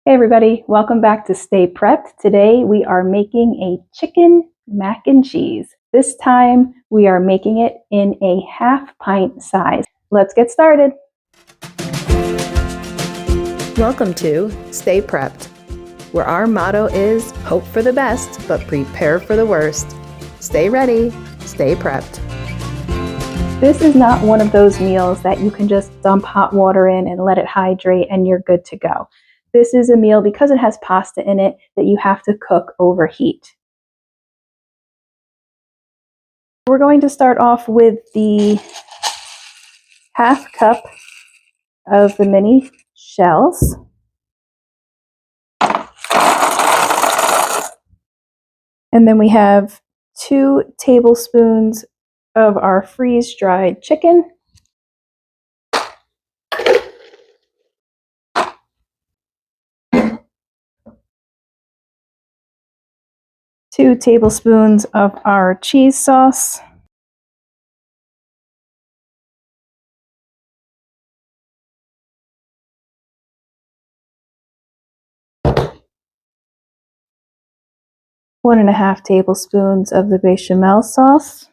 Hey everybody, welcome back to Stay Prepped. Today we are making a chicken mac and cheese. This time we are making it in a half pint size. Let's get started. Welcome to Stay Prepped, where our motto is hope for the best, but prepare for the worst. Stay ready, stay prepped. This is not one of those meals that you can just dump hot water in and let it hydrate and you're good to go. This is a meal, because it has pasta in it, that you have to cook over heat. We're going to start off with the half cup of the mini shells. And then we have 2 tablespoons of our freeze-dried chicken. Two tablespoons of our cheese sauce. One and a half tablespoons of the béchamel sauce.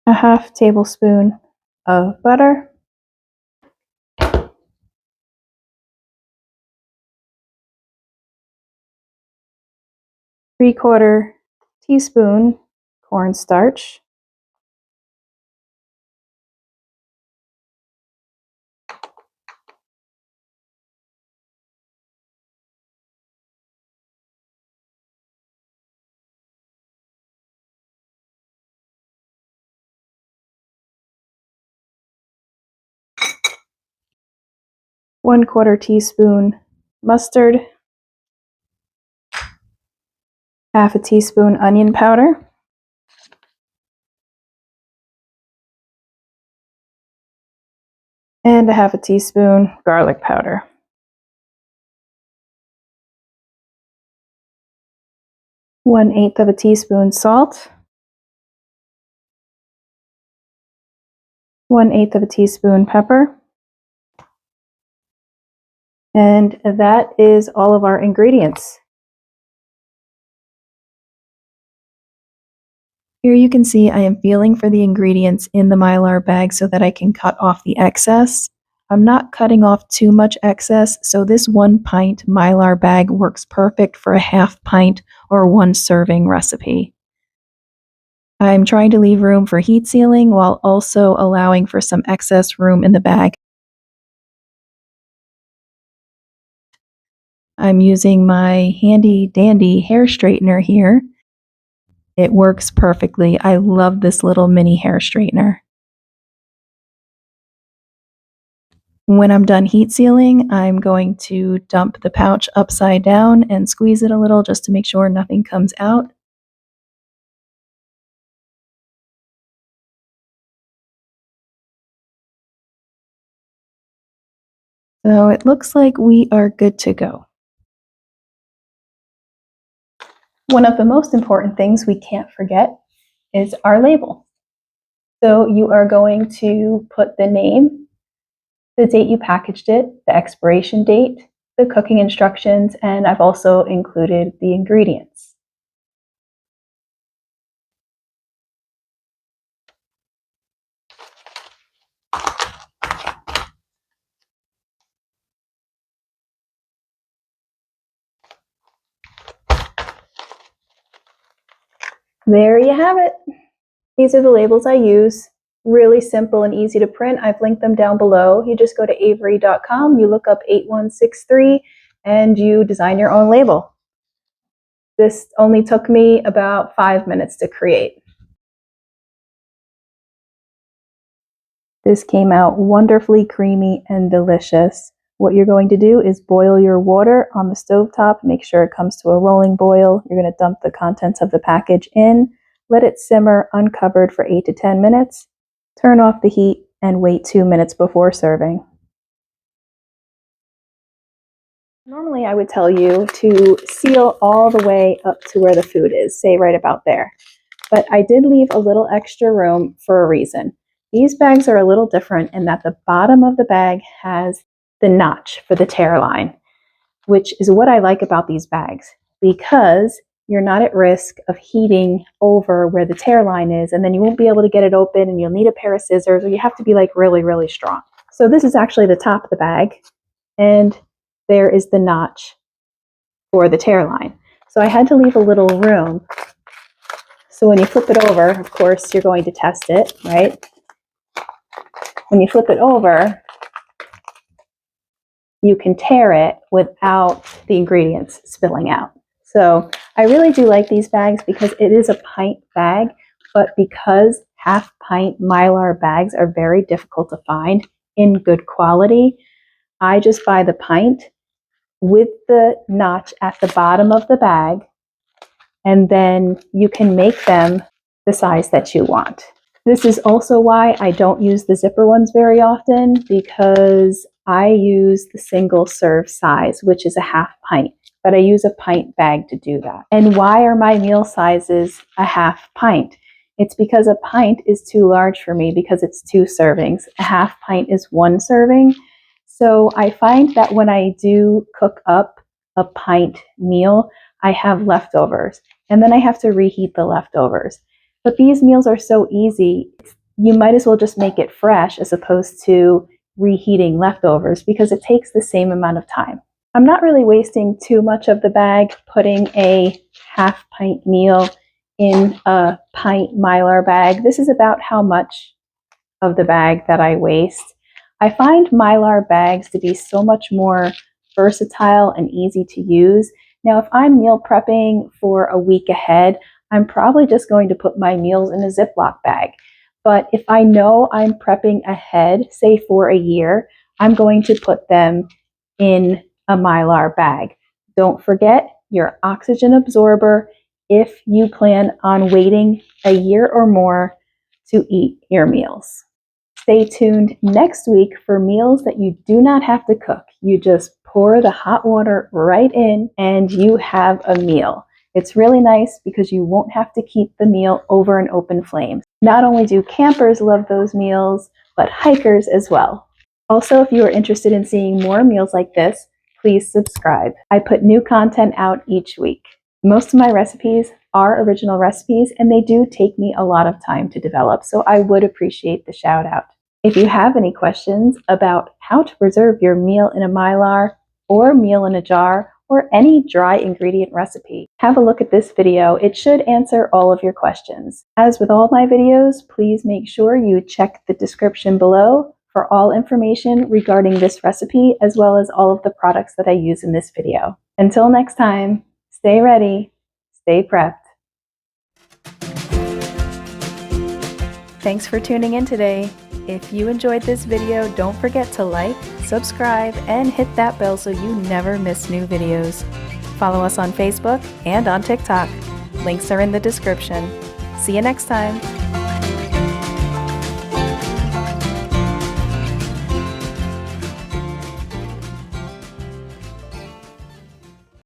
A half tablespoon of butter. Three-quarter teaspoon cornstarch. One-quarter teaspoon mustard. Half a teaspoon onion powder. And a half a teaspoon garlic powder. 1/8 of a teaspoon salt. 1/8 of a teaspoon pepper. And that is all of our ingredients. Here you can see I am feeling for the ingredients in the Mylar bag so that I can cut off the excess. I'm not cutting off too much excess, so this 1 pint Mylar bag works perfect for a half pint or 1 serving recipe. I'm trying to leave room for heat sealing while also allowing for some excess room in the bag. I'm using my handy dandy hair straightener here. It works perfectly. I love this little mini hair straightener. When I'm done heat sealing, I'm going to dump the pouch upside down and squeeze it a little just to make sure nothing comes out. So it looks like we are good to go. One of the most important things we can't forget is our label. So you are going to put the name, the date you packaged it, the expiration date, the cooking instructions, and I've also included the ingredients. There you have it. These are the labels I use. Really simple and easy to print. I've linked them down below. You just go to avery.com, you look up 8163, and you design your own label. This only took me about 5 minutes to create. This came out wonderfully creamy and delicious. What you're going to do is boil your water on the stovetop. Make sure it comes to a rolling boil. You're going to dump the contents of the package in. Let it simmer uncovered for 8 to 10 minutes. Turn off the heat and wait 2 minutes before serving. Normally I would tell you to seal all the way up to where the food is, say right about there. but I did leave a little extra room for a reason. These bags are a little different in that the bottom of the bag has the notch for the tear line, which is what I like about these bags, because you're not at risk of heating over where the tear line is, and then you won't be able to get it open, and you'll need a pair of scissors, or you have to be like really, really strong. So this is actually the top of the bag, and there is the notch for the tear line. So I had to leave a little room. So when you flip it over, of course, you're going to test it, right? When you flip it over, you can tear it without the ingredients spilling out. So I really do like these bags because it is a pint bag, but because half pint Mylar bags are very difficult to find in good quality, I just buy the pint with the notch at the bottom of the bag, and then you can make them the size that you want. This is also why I don't use the zipper ones very often, because I use the single serve size, which is a half pint, but I use a pint bag to do that. And why are my meal sizes a half pint? It's because a pint is too large for me because it's 2 servings. A half pint is 1 serving. So I find that when I do cook up a pint meal, I have leftovers, and then I have to reheat the leftovers. But these meals are so easy, you might as well just make it fresh as opposed to reheating leftovers, because it takes the same amount of time. I'm not really wasting too much of the bag putting a half pint meal in a pint Mylar bag. This is about how much of the bag that I waste. I find Mylar bags to be so much more versatile and easy to use. Now, if I'm meal prepping for a week ahead, I'm probably just going to put my meals in a Ziploc bag. But if I know I'm prepping ahead, say for a year, I'm going to put them in a Mylar bag. Don't forget your oxygen absorber if you plan on waiting a year or more to eat your meals. Stay tuned next week for meals that you do not have to cook. You just pour the hot water right in and you have a meal. It's really nice because you won't have to keep the meal over an open flame. Not only do campers love those meals, but hikers as well. Also, if you are interested in seeing more meals like this, please subscribe. I put new content out each week. Most of my recipes are original recipes, and they do take me a lot of time to develop, so I would appreciate the shout out. If you have any questions about how to preserve your meal in a Mylar or meal in a jar or any dry ingredient recipe, have a look at this video. It should answer all of your questions. As with all my videos, please make sure you check the description below for all information regarding this recipe, as well as all of the products that I use in this video. Until next time, stay ready, stay prepped. Thanks for tuning in today. If you enjoyed this video, don't forget to like, subscribe, and hit that bell so you never miss new videos. Follow us on Facebook and on TikTok. Links are in the description. See you next time.